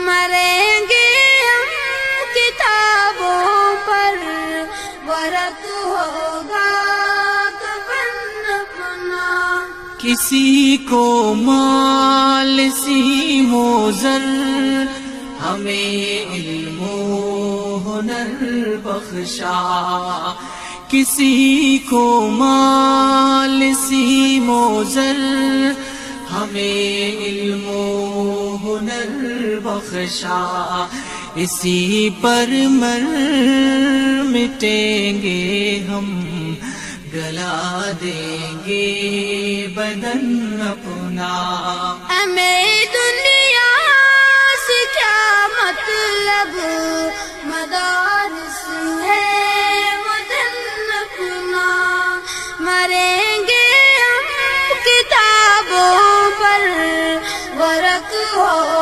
مریں گے ہم کتابوں پر، ورق ہوگا کفن اپنا۔ کسی کو مال سیم و زر، ہمیں علم و ہنر بخشا۔ کسی کو مال سیم و زر، ہمیں علم و ہنر بخشا۔ اسی پر مر مٹیں گے ہم، گلا دیں گے بدن اپنا۔ ہمیں دنیا سے کیا مطلب،